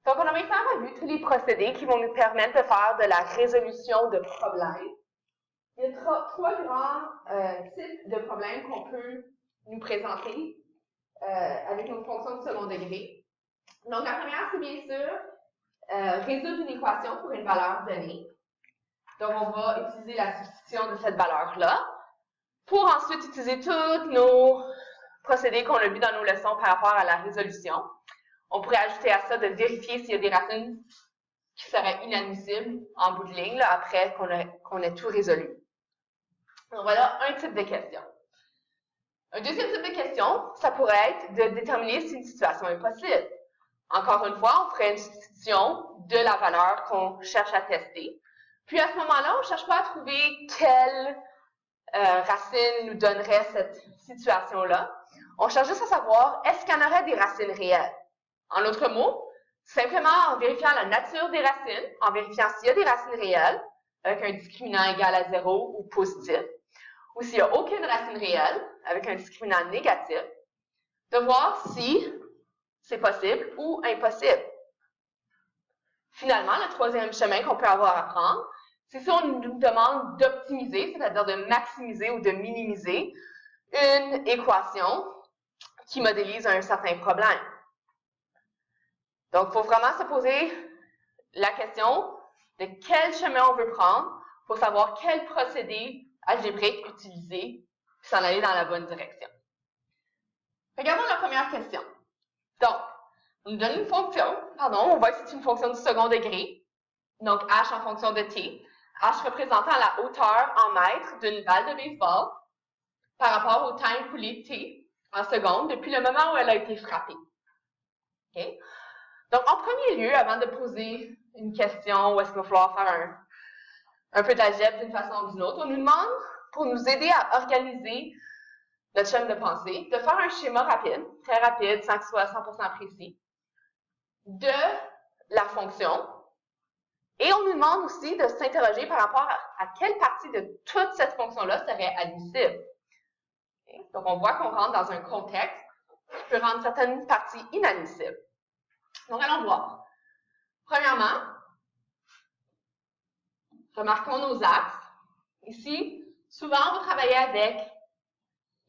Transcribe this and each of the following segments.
Donc, on a maintenant vu tous les procédés qui vont nous permettre de faire de la résolution de problèmes. Il y a trois grands types de problèmes qu'on peut nous présenter avec nos fonctions de second degré. Donc, la première, c'est bien sûr résoudre une équation pour une valeur donnée. Donc, on va utiliser la substitution de cette valeur-là pour ensuite utiliser tous nos procédés qu'on a vus dans nos leçons par rapport à la résolution. On pourrait ajouter à ça de vérifier s'il y a des racines qui seraient inadmissibles en bout de ligne, là, après qu'on ait tout résolu. Donc, voilà un type de question. Un deuxième type de question, ça pourrait être de déterminer si une situation est possible. Encore une fois, on ferait une substitution de la valeur qu'on cherche à tester. Puis à ce moment-là, on ne cherche pas à trouver quelle racine nous donnerait cette situation-là. On cherche juste à savoir, est-ce qu'il y en aurait des racines réelles? En d'autres mots, simplement en vérifiant la nature des racines, en vérifiant s'il y a des racines réelles, avec un discriminant égal à 0 ou positif, ou s'il n'y a aucune racine réelle, avec un discriminant négatif, de voir si c'est possible ou impossible. Finalement, le troisième chemin qu'on peut avoir à prendre, c'est si on nous demande d'optimiser, c'est-à-dire de maximiser ou de minimiser une équation qui modélise un certain problème. Donc, il faut vraiment se poser la question de quel chemin on veut prendre pour savoir quel procédé algébrique utiliser pour s'en aller dans la bonne direction. Regardons la première question. Donc, on nous donne une fonction, on voit que c'est une fonction du second degré, donc h en fonction de t, h représentant la hauteur en mètres d'une balle de baseball par rapport au temps écoulé t en secondes depuis le moment où elle a été frappée. Okay? Donc, en premier lieu, avant de poser une question où est-ce qu'il va falloir faire un peu d'algèbre d'une façon ou d'une autre, on nous demande, pour nous aider à organiser notre chaîne de pensée, de faire un schéma rapide, très rapide, sans qu'il soit 100% précis, de la fonction. Et on nous demande aussi de s'interroger par rapport à quelle partie de toute cette fonction-là serait admissible. Okay? Donc, on voit qu'on rentre dans un contexte qui peut rendre certaines parties inadmissibles. Donc, allons voir. Premièrement, remarquons nos axes. Ici, souvent, on va travailler avec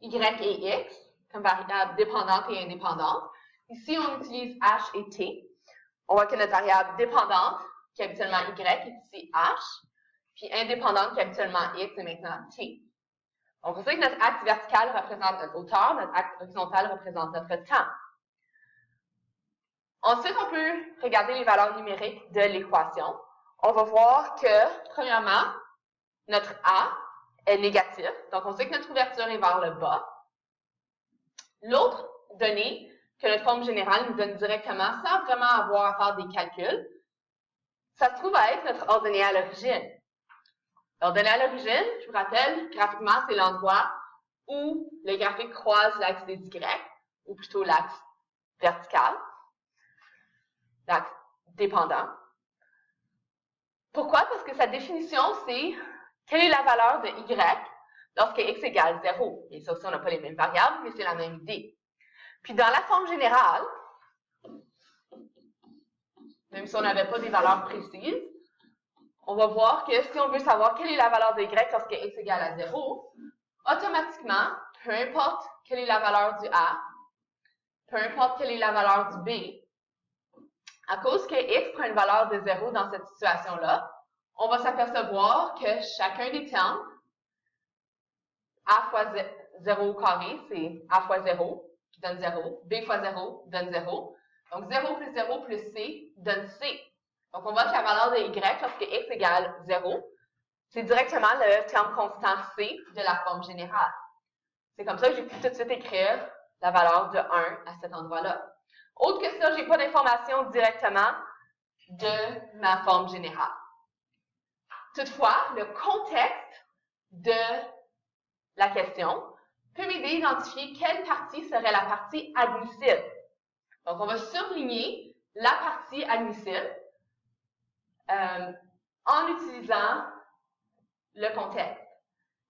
y et x comme variables dépendantes et indépendantes. Ici, on utilise h et t. On voit que notre variable dépendante, qui est habituellement y, est ici h, puis indépendante, qui est habituellement x, est maintenant t. Donc, on sait que notre axe vertical représente notre hauteur, notre axe horizontal représente notre temps. Ensuite, on peut regarder les valeurs numériques de l'équation. On va voir que, premièrement, notre A est négatif. Donc, on sait que notre ouverture est vers le bas. L'autre donnée que notre forme générale nous donne directement sans vraiment avoir à faire des calculs, ça se trouve à être notre ordonnée à l'origine. L'ordonnée à l'origine, je vous rappelle, graphiquement, c'est l'endroit où le graphique croise l'axe des Y, ou plutôt l'axe vertical, l'axe dépendant. Pourquoi? Parce que sa définition, c'est quelle est la valeur de Y lorsque x égale 0. Et ça aussi, on n'a pas les mêmes variables, mais c'est la même idée. Puis dans la forme générale, même si on n'avait pas des valeurs précises, on va voir que si on veut savoir quelle est la valeur de y lorsque x égale à 0, automatiquement, peu importe quelle est la valeur du a, peu importe quelle est la valeur du b, à cause que x prend une valeur de 0 dans cette situation-là, on va s'apercevoir que chacun des termes, a fois 0 au carré, c'est a fois 0, qui donne 0, b fois 0 donne 0. Donc 0 plus 0 plus c donne c. Donc on voit que la valeur de y lorsque x égale 0, c'est directement le terme constant c de la forme générale. C'est comme ça que j'ai pu tout de suite écrire la valeur de 1 à cet endroit-là. Autre que ça, je n'ai pas d'information directement de ma forme générale. Toutefois, le contexte de la question peut m'aider à identifier quelle partie serait la partie admissible. Donc, on va surligner la partie admissible en utilisant le contexte.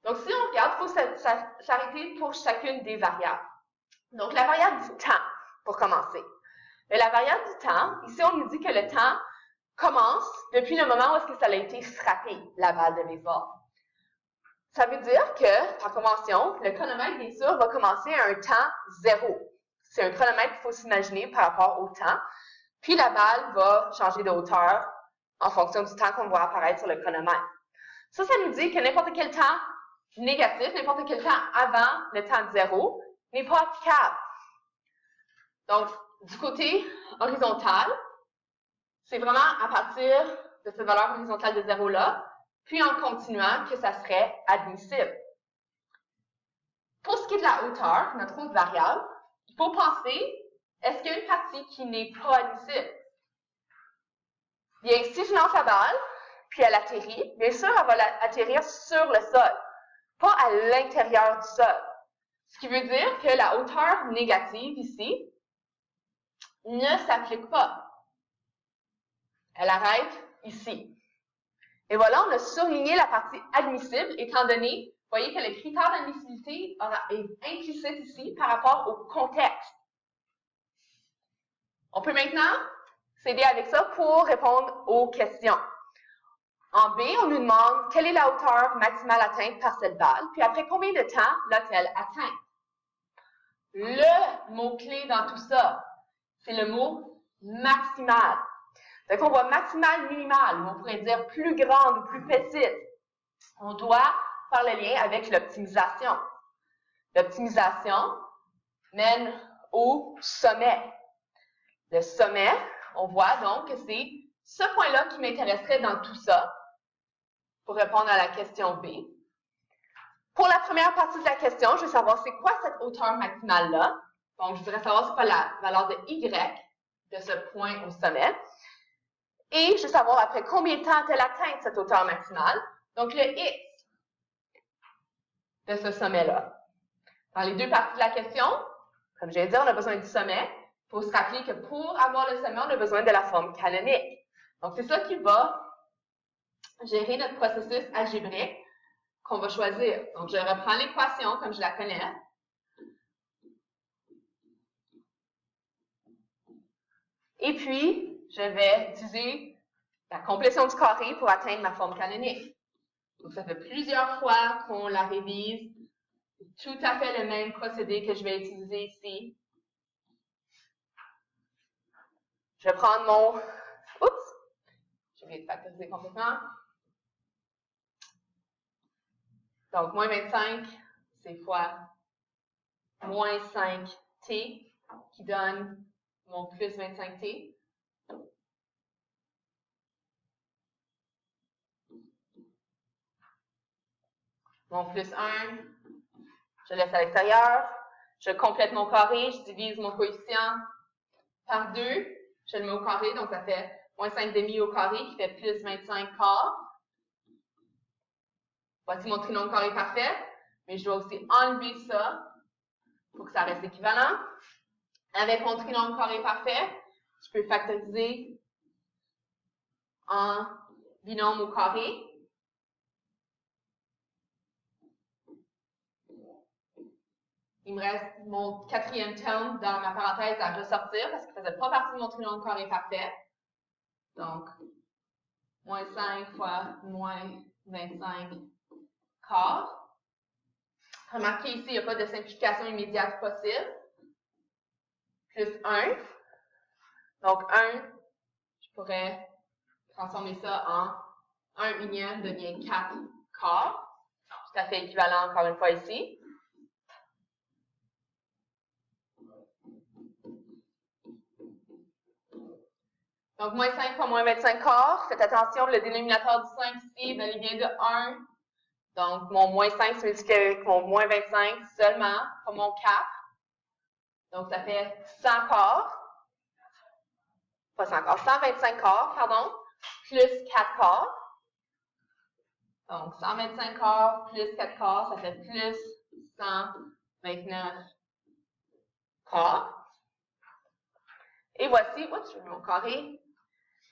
Donc, si on regarde, il faut s'arrêter pour chacune des variables. Donc, la variable du temps, pour commencer. Mais la variable du temps, ici, on nous dit que le temps commence depuis le moment où est-ce que ça a été frappé, la balle de baseball. Ça veut dire que, par convention, le chronomètre, bien sûr, va commencer à un temps 0. C'est un chronomètre qu'il faut s'imaginer par rapport au temps. Puis la balle va changer de hauteur en fonction du temps qu'on voit apparaître sur le chronomètre. Ça nous dit que n'importe quel temps négatif, n'importe quel temps avant le temps 0 n'est pas applicable. Donc, du côté horizontal, c'est vraiment à partir de cette valeur horizontale de 0-là, puis en continuant que ça serait admissible. Pour ce qui est de la hauteur, notre autre variable, il faut penser, est-ce qu'il y a une partie qui n'est pas admissible? Bien, si je lance la balle, puis elle atterrit, bien sûr, elle va atterrir sur le sol, pas à l'intérieur du sol. Ce qui veut dire que la hauteur négative ici ne s'applique pas. Elle arrête ici. Et voilà, on a surligné la partie admissible, étant donné, vous voyez que le critère d'admissibilité est implicite ici par rapport au contexte. On peut maintenant s'aider avec ça pour répondre aux questions. En B, on nous demande quelle est la hauteur maximale atteinte par cette balle, puis après combien de temps l'a-t-elle atteinte? Le mot-clé dans tout ça, c'est le mot maximal. Donc, on voit maximal, minimal, ou on pourrait dire plus grande ou plus petite. On doit faire le lien avec l'optimisation. L'optimisation mène au sommet. Le sommet, on voit donc que c'est ce point-là qui m'intéresserait dans tout ça, pour répondre à la question B. Pour la première partie de la question, je veux savoir c'est quoi cette hauteur maximale-là. Donc, je voudrais savoir c'est quoi la valeur de Y de ce point au sommet. Et je veux savoir après combien de temps a-t-elle atteint cette hauteur maximale. Donc, le X de ce sommet-là. Dans les deux parties de la question, comme je viens de dire, on a besoin du sommet. Il faut se rappeler que pour avoir le sommet, on a besoin de la forme canonique. Donc, c'est ça qui va gérer notre processus algébrique qu'on va choisir. Donc, je reprends l'équation comme je la connais. Et puis, je vais utiliser la complétion du carré pour atteindre ma forme canonique. Donc, ça fait plusieurs fois qu'on la révise. C'est tout à fait le même procédé que je vais utiliser ici. Je vais prendre mon... Oups! J'ai oublié de factoriser complètement. Donc, moins 25, c'est fois moins 5t, qui donne mon plus 25t. Mon plus 1, je laisse à l'extérieur. Je complète mon carré, je divise mon coefficient par 2. Je le mets au carré, donc ça fait moins 5 demi au carré, qui fait plus 25 quart. Voici mon trinôme carré parfait, mais je dois aussi enlever ça pour que ça reste équivalent. Avec mon trinôme carré parfait, je peux factoriser en binôme au carré. Il me reste mon quatrième terme dans ma parenthèse à ressortir parce qu'il ne faisait pas partie de mon trinôme carré parfait. Donc, moins 5 fois moins 25 quart. Remarquez ici, il n'y a pas de simplification immédiate possible. Plus 1. Donc, 1, je pourrais transformer ça en 1 unième devient 4 quarts. Tout à fait équivalent encore une fois ici. Donc, moins 5 fois moins 25 quarts. Faites attention, le dénominateur du 5 ici, ben, il vient de 1. Donc, mon moins 5 se multiplie avec mon moins 25 seulement, pas mon 4. Donc, ça fait 100 quarts. Pas 100 quarts, 125 quarts, pardon, plus 4 quarts. Donc, 125 quarts plus 4 quarts, ça fait plus 129 quarts. Et voici, oups, je mets mon carré.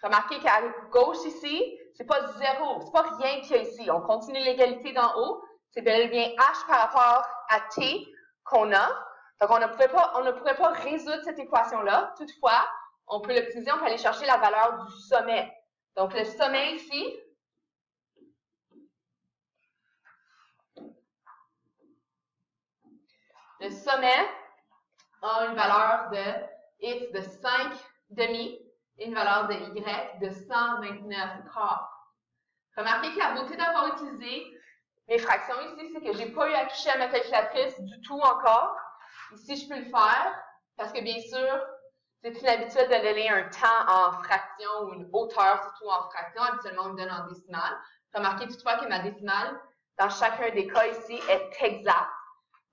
Remarquez qu'à gauche ici, c'est pas 0, c'est pas rien qu'il y a ici. On continue l'égalité d'en haut. C'est bel et bien h par rapport à t qu'on a. Donc, on ne pourrait pas résoudre cette équation-là. Toutefois, on peut l'optimiser, on peut aller chercher la valeur du sommet. Donc, le sommet ici, le sommet a une valeur de x de 5 demi et une valeur de y de 129 quarts. Remarquez que la beauté d'avoir utilisé mes fractions ici, c'est que je n'ai pas eu à toucher à ma calculatrice du tout encore. Ici, je peux le faire parce que, bien sûr, c'est une habitude de donner un temps en fraction ou une hauteur, surtout en fraction. Habituellement, on me donne en décimale. Remarquez toutefois que ma décimale, dans chacun des cas ici, est exacte.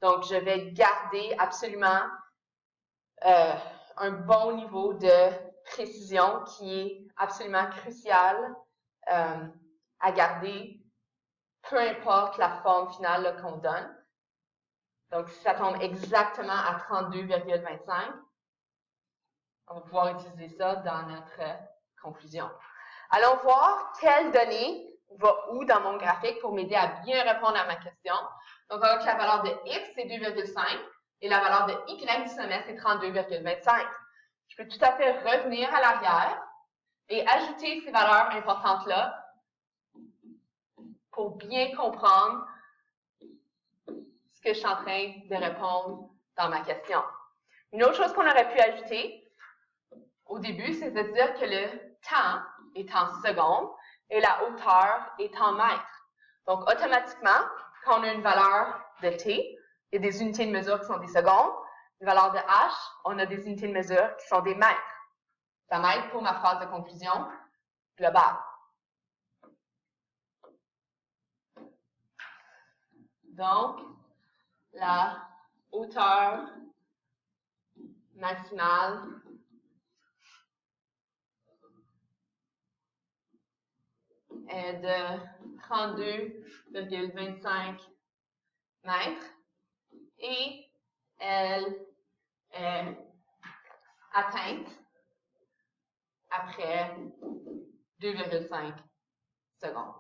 Donc, je vais garder absolument un bon niveau de précision qui est absolument crucial à garder, peu importe la forme finale qu'on donne. Donc, si ça tombe exactement à 32,25, on va pouvoir utiliser ça dans notre conclusion. Allons voir quelle donnée va où dans mon graphique pour m'aider à bien répondre à ma question. Donc, on va voir que la valeur de x, c'est 2,5 et la valeur de y du sommet, c'est 32,25. Je peux tout à fait revenir à l'arrière et ajouter ces valeurs importantes-là pour bien comprendre ce que je suis en train de répondre dans ma question. Une autre chose qu'on aurait pu ajouter au début, c'est de dire que le temps est en secondes et la hauteur est en mètres. Donc, automatiquement, quand on a une valeur de t, il y a des unités de mesure qui sont des secondes. Une valeur de h, on a des unités de mesure qui sont des mètres. Ça m'aide pour ma phrase de conclusion globale. Donc, la hauteur maximale est de 32,25 mètres et elle est atteinte après 2,5 secondes.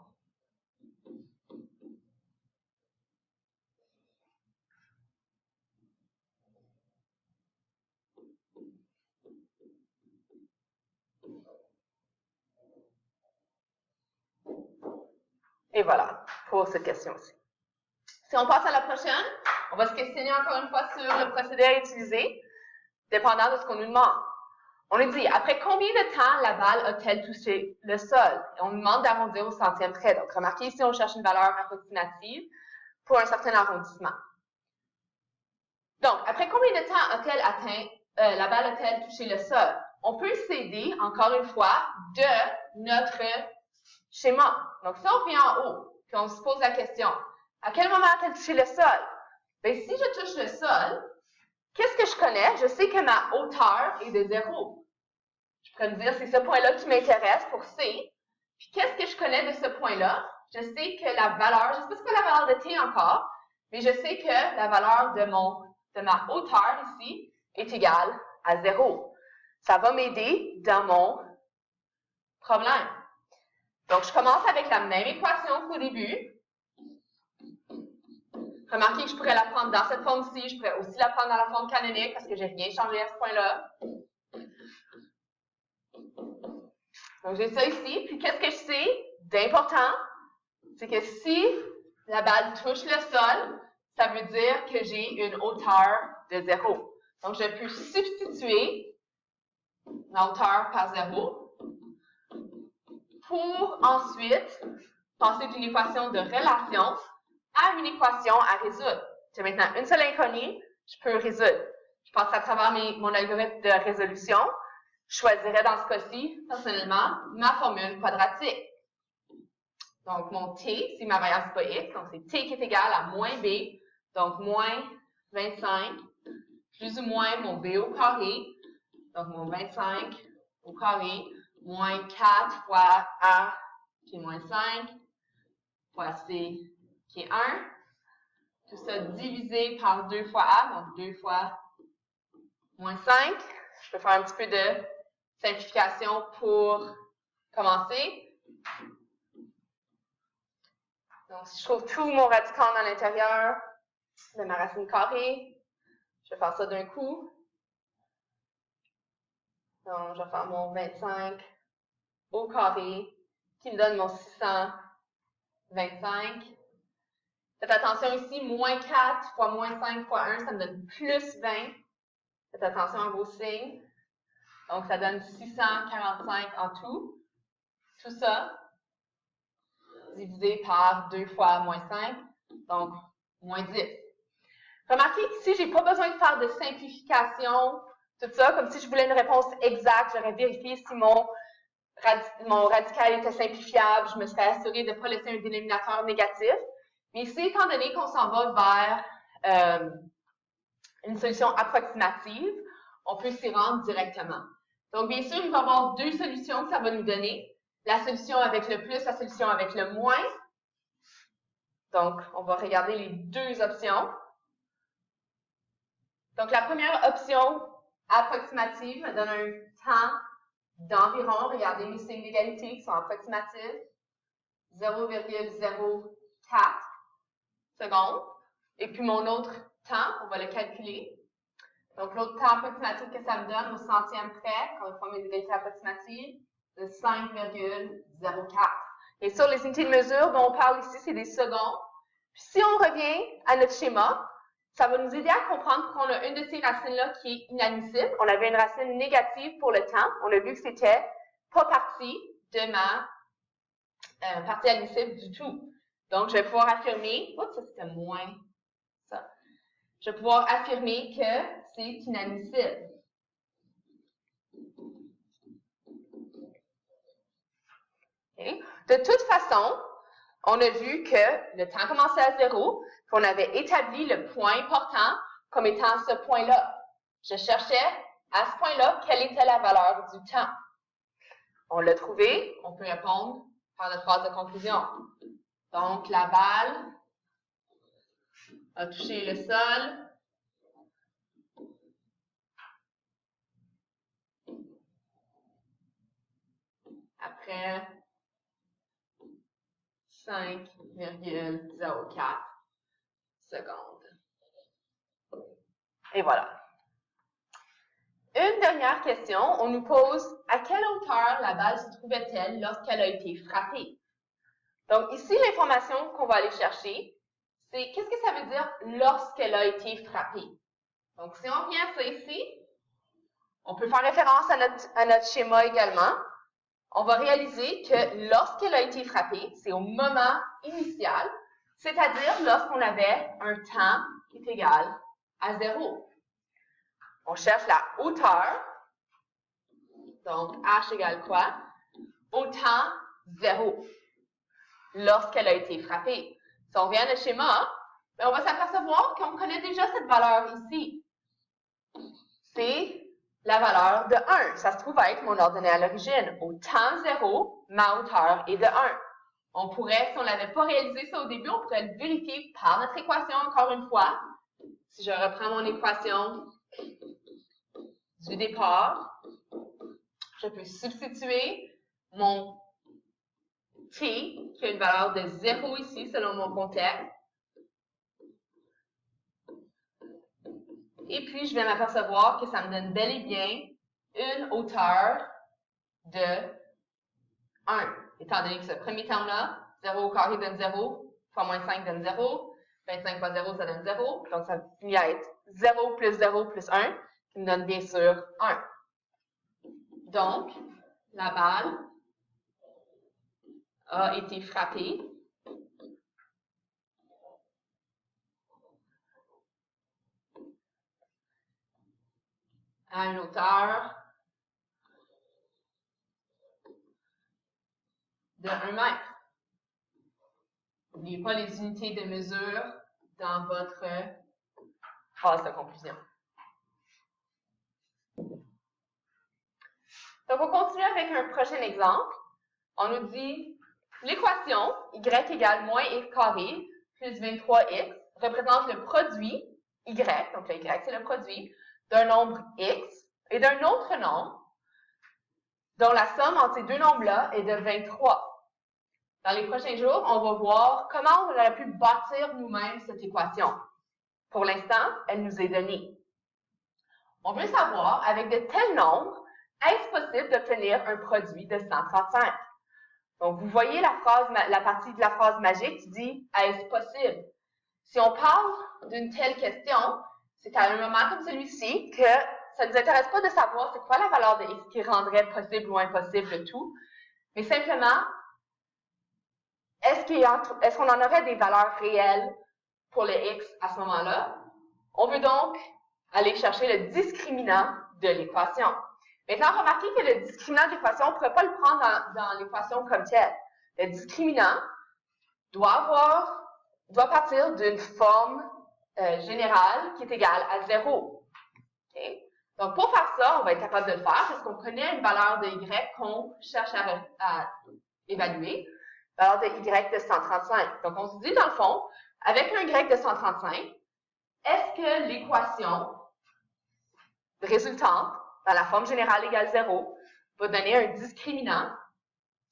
Et voilà, pour cette question-ci. Si on passe à la prochaine, on va se questionner encore une fois sur le procédé à utiliser, dépendant de ce qu'on nous demande. On nous dit, après combien de temps la balle a-t-elle touché le sol? Et on nous demande d'arrondir au centième près. Donc, remarquez ici, on cherche une valeur approximative pour un certain arrondissement. Donc, après combien de temps a-t-elle atteint, la balle a-t-elle touché le sol? On peut s'aider, encore une fois, de notre schéma. Donc, si on vient en haut, puis on se pose la question, à quel moment a-t-elle touché le sol? Bien, si je touche le sol, qu'est-ce que je connais? Je sais que ma hauteur est de 0. Je pourrais me dire, c'est ce point-là qui m'intéresse pour C. Puis, qu'est-ce que je connais de ce point-là? Je sais que la valeur, je ne sais pas ce que la valeur de T encore, mais je sais que la valeur de ma hauteur ici est égale à 0. Ça va m'aider dans mon problème. Donc, je commence avec la même équation qu'au début. Remarquez que je pourrais la prendre dans cette forme-ci. Je pourrais aussi la prendre dans la forme canonique parce que je n'ai rien changé à ce point-là. Donc, j'ai ça ici. Puis, qu'est-ce que je sais d'important? C'est que si la balle touche le sol, ça veut dire que j'ai une hauteur de 0. Donc, je peux substituer ma hauteur par 0 pour ensuite passer d'une équation de relation à une équation à résoudre. J'ai maintenant une seule inconnue, je peux résoudre. Je passe à travers mon algorithme de résolution. Je choisirais dans ce cas-ci, personnellement, ma formule quadratique. Donc, mon t, c'est ma variable, c'est pas x, donc c'est t qui est égal à moins b, donc moins 25, plus ou moins mon b au carré, donc mon 25 au carré, moins 4 fois a, qui est moins 5, fois c, qui est 1. Tout ça divisé par 2 fois a, donc 2 fois moins 5. Je peux faire un petit peu de simplification pour commencer. Donc, si je trouve tout mon radicand à l'intérieur de ma racine carrée, je vais faire ça d'un coup. Donc, je vais faire mon 25 au carré, qui me donne mon 625. Faites attention ici, moins 4 fois moins 5 fois 1, ça me donne plus 20. Faites attention à vos signes. Donc, ça donne 645 en tout. Tout ça divisé par 2 fois moins 5, donc moins 10. Remarquez qu'ici, je n'ai pas besoin de faire de simplification, tout ça, comme si je voulais une réponse exacte. J'aurais vérifié si mon radical était simplifiable. Je me serais assurée de ne pas laisser un dénominateur négatif. Mais ici, étant donné qu'on s'en va vers une solution approximative, on peut s'y rendre directement. Donc, bien sûr, il va y avoir deux solutions que ça va nous donner. La solution avec le plus, la solution avec le moins. Donc, on va regarder les deux options. Donc, la première option approximative me donne un temps d'environ, regardez mes signes d'égalité qui sont approximatifs, 0,04 secondes. Et puis, mon autre temps, on va le calculer. Donc, l'autre temps approximatif que ça me donne au centième près, quand on forme une égalité approximative, de 5,04. Et sur les unités de mesure dont on parle ici, c'est des secondes. Puis si on revient à notre schéma, ça va nous aider à comprendre qu'on a une de ces racines-là qui est inadmissible. On avait une racine négative pour le temps. On a vu que c'était pas partie de ma partie admissible du tout. Donc, je vais pouvoir affirmer, oups, ça c'était moins ça. Je vais pouvoir affirmer que c'est inadmissible. Okay. De toute façon, on a vu que le temps commençait à 0, qu'on avait établi le point important comme étant ce point-là. Je cherchais à ce point-là quelle était la valeur du temps. On l'a trouvé, on peut répondre par notre phrase de conclusion. Donc, la balle a touché le sol. Après 5,04 secondes. Et voilà. Une dernière question, on nous pose à quelle hauteur la balle se trouvait-elle lorsqu'elle a été frappée? Donc ici, l'information qu'on va aller chercher, c'est qu'est-ce que ça veut dire lorsqu'elle a été frappée? Donc si on revient à ça ici, on peut faire référence à notre schéma également. On va réaliser que lorsqu'elle a été frappée, c'est au moment initial, c'est-à-dire lorsqu'on avait un temps qui est égal à 0. On cherche la hauteur, donc h égale quoi? Au temps 0, lorsqu'elle a été frappée. Si on revient à notre schéma, on va s'apercevoir qu'on connaît déjà cette valeur ici. C'est la valeur de 1. Ça se trouve être mon ordonnée à l'origine. Au temps 0, ma hauteur est de 1. On pourrait, si on n'avait pas réalisé ça au début, on pourrait le vérifier par notre équation encore une fois. Si je reprends mon équation du départ, je peux substituer mon t, qui a une valeur de 0 ici, selon mon contexte. Et puis, je vais m'apercevoir que ça me donne bel et bien une hauteur de 1. Étant donné que ce premier terme-là, 0 au carré donne 0, fois moins 5 donne 0, 25 fois 0, ça donne 0. Donc, ça finit à être 0 plus 0 plus 1, qui me donne bien sûr 1. Donc, la balle a été frappée à une hauteur de 1 mètre. N'oubliez pas les unités de mesure dans votre phrase de conclusion. Donc, on continue avec un prochain exemple. On nous dit l'équation y égale moins x carré plus 23x représente le produit y, donc le y c'est le produit, d'un nombre x et d'un autre nombre dont la somme entre ces deux nombres-là est de 23. Dans les prochains jours, on va voir comment on aurait pu bâtir nous-mêmes cette équation. Pour l'instant, elle nous est donnée. On veut savoir, avec de tels nombres, est-ce possible d'obtenir un produit de 135? Donc, vous voyez la partie de la phrase magique qui dit « est-ce possible ». Si on parle d'une telle question, c'est à un moment comme celui-ci que ça ne nous intéresse pas de savoir c'est quoi la valeur de x qui rendrait possible ou impossible le tout, mais simplement, est-ce qu'on en aurait des valeurs réelles pour le x à ce moment-là? On veut donc aller chercher le discriminant de l'équation. Maintenant, remarquez que le discriminant de l'équation, on ne pourrait pas le prendre dans l'équation comme tel. Le discriminant doit partir d'une forme générale qui est égale à 0. Okay? Donc, pour faire ça, on va être capable de le faire parce qu'on connaît une valeur de y qu'on cherche à évaluer, valeur de y de 135. Donc, on se dit, dans le fond, avec un y de 135, est-ce que l'équation résultante, dans la forme générale égale 0, va donner un discriminant,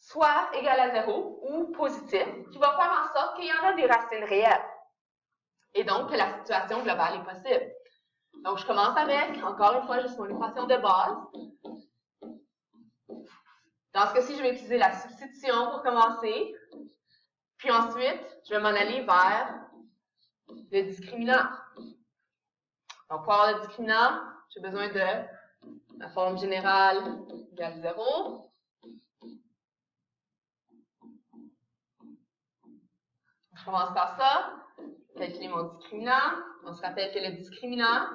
soit égal à 0 ou positif, qui va faire en sorte qu'il y en a des racines réelles. Et donc, que la situation globale est possible. Donc, je commence avec, encore une fois, juste mon équation de base. Dans ce cas-ci, je vais utiliser la substitution pour commencer. Puis ensuite, je vais m'en aller vers le discriminant. Donc, pour avoir le discriminant, j'ai besoin de la forme générale égale 0. Je commence par ça. Calculer mon discriminant. On se rappelle que le discriminant,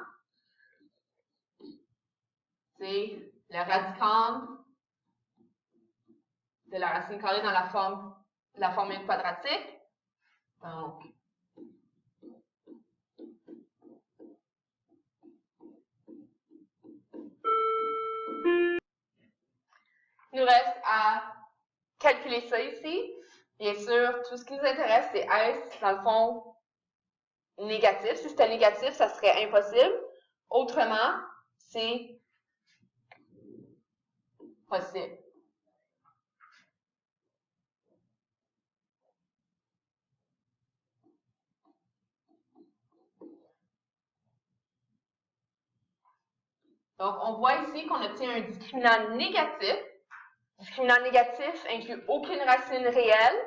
c'est le radicand de la racine carrée dans la formule quadratique. Donc, il nous reste à calculer ça ici. Bien sûr, tout ce qui nous intéresse, c'est est-ce, dans le fond, négatif. Si c'était négatif, ça serait impossible. Autrement, c'est possible. Donc, on voit ici qu'on obtient un discriminant négatif. Discriminant négatif inclut aucune racine réelle.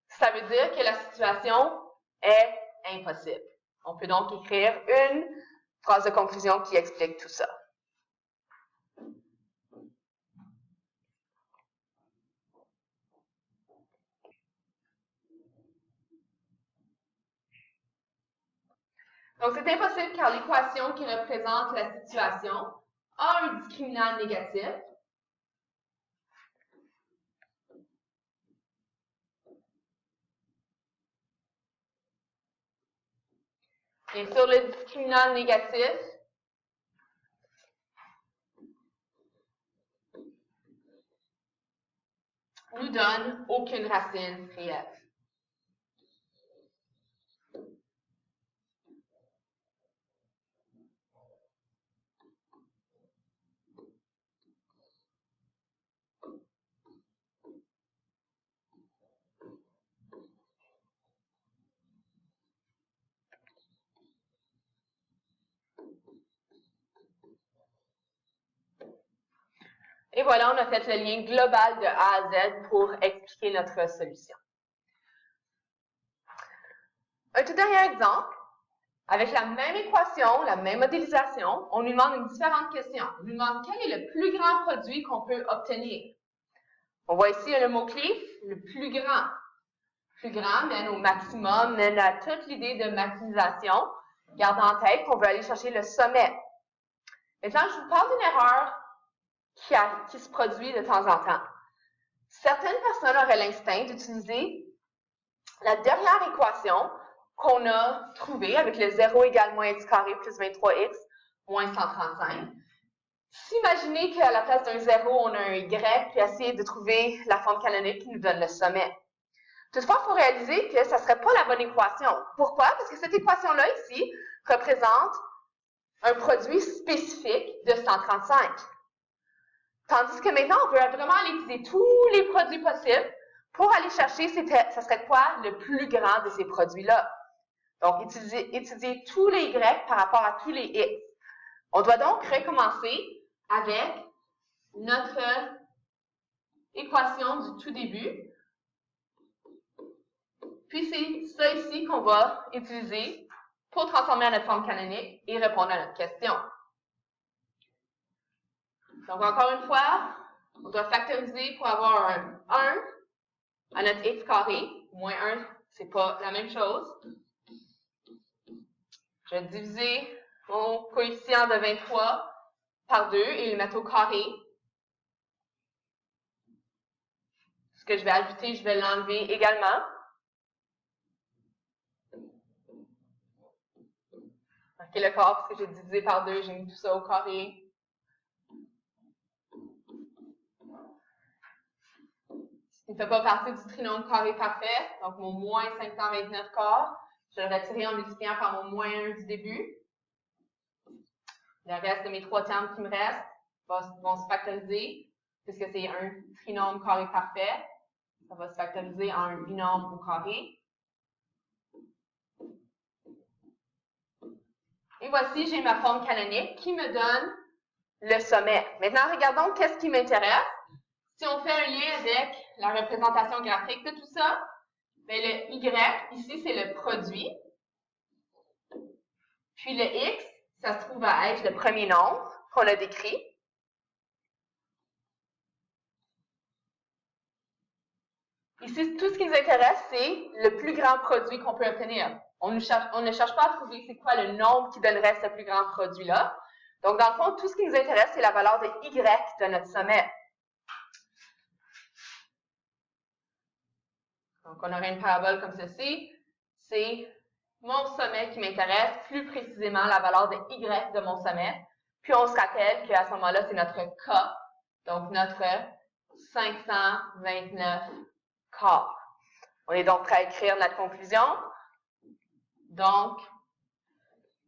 Ça veut dire que la situation est impossible. On peut donc écrire une phrase de conclusion qui explique tout ça. Donc, c'est impossible car l'équation qui représente la situation a un discriminant négatif. Et sur le discriminant négatif, nous donne aucune racine réelle. Et voilà, on a fait le lien global de A à Z pour expliquer notre solution. Un tout dernier exemple. Avec la même équation, la même modélisation, on nous demande une différente question. On nous demande quel est le plus grand produit qu'on peut obtenir. On voit ici le mot-clé, le plus grand. Plus grand mène au maximum, mène à toute l'idée de maximisation. Gardez en tête qu'on veut aller chercher le sommet. Maintenant, je vous parle d'une erreur qui se produit de temps en temps. Certaines personnes auraient l'instinct d'utiliser la dernière équation qu'on a trouvée avec le 0 égale moins x carré plus 23x moins 135. S'imaginer qu'à la place d'un 0, on a un y, puis essayer de trouver la forme canonique qui nous donne le sommet. Toutefois, il faut réaliser que ça ne serait pas la bonne équation. Pourquoi? Parce que cette équation-là, ici, représente un produit spécifique de 135. Tandis que maintenant, on veut vraiment aller utiliser tous les produits possibles pour aller chercher, ça serait quoi le plus grand de ces produits-là. Donc, étudier tous les y par rapport à tous les x. On doit donc recommencer avec notre équation du tout début. Puis c'est ça ici qu'on va utiliser pour transformer à notre forme canonique et répondre à notre question. Donc encore une fois, on doit factoriser pour avoir un 1 à notre x carré. Moins 1, c'est pas la même chose. Je vais diviser mon coefficient de 23 par 2 et le mettre au carré. Ce que je vais ajouter, je vais l'enlever également. Marquez le corps parce que j'ai divisé par 2, j'ai mis tout ça au carré. Il ne fait pas partie du trinôme carré parfait, donc mon moins 529 quarts, je vais le retirer en multipliant par mon moins 1 du début. Le reste de mes 3 termes qui me restent vont se factoriser, puisque c'est un trinôme carré parfait. Ça va se factoriser en un binôme au carré. Et voici, j'ai ma forme canonique qui me donne le sommet. Maintenant, regardons qu'est-ce qui m'intéresse. Si on fait un lien avec la représentation graphique de tout ça, bien le Y, ici, c'est le produit. Puis le X, ça se trouve à être le premier nombre qu'on a décrit. Ici, tout ce qui nous intéresse, c'est le plus grand produit qu'on peut obtenir. On ne cherche pas à trouver c'est quoi le nombre qui donnerait ce plus grand produit-là. Donc, dans le fond, tout ce qui nous intéresse, c'est la valeur de Y de notre sommet. Donc, on aurait une parabole comme ceci. C'est mon sommet qui m'intéresse, plus précisément la valeur de Y de mon sommet. Puis, on se rappelle qu'à ce moment-là, c'est notre K, donc notre 529 quarts. On est donc prêt à écrire notre conclusion. Donc,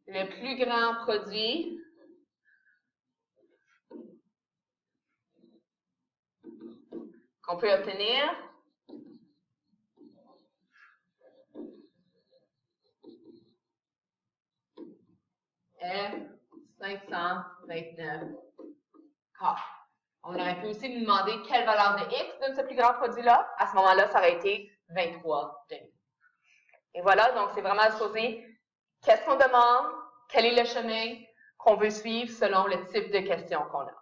le plus grand produit qu'on peut obtenir est 529 quarts. On aurait pu aussi nous demander quelle valeur de x donne ce plus grand produit-là. À ce moment-là, ça aurait été 23 demi. Et voilà, donc c'est vraiment à se poser qu'est-ce qu'on demande, quel est le chemin qu'on veut suivre selon le type de question qu'on a.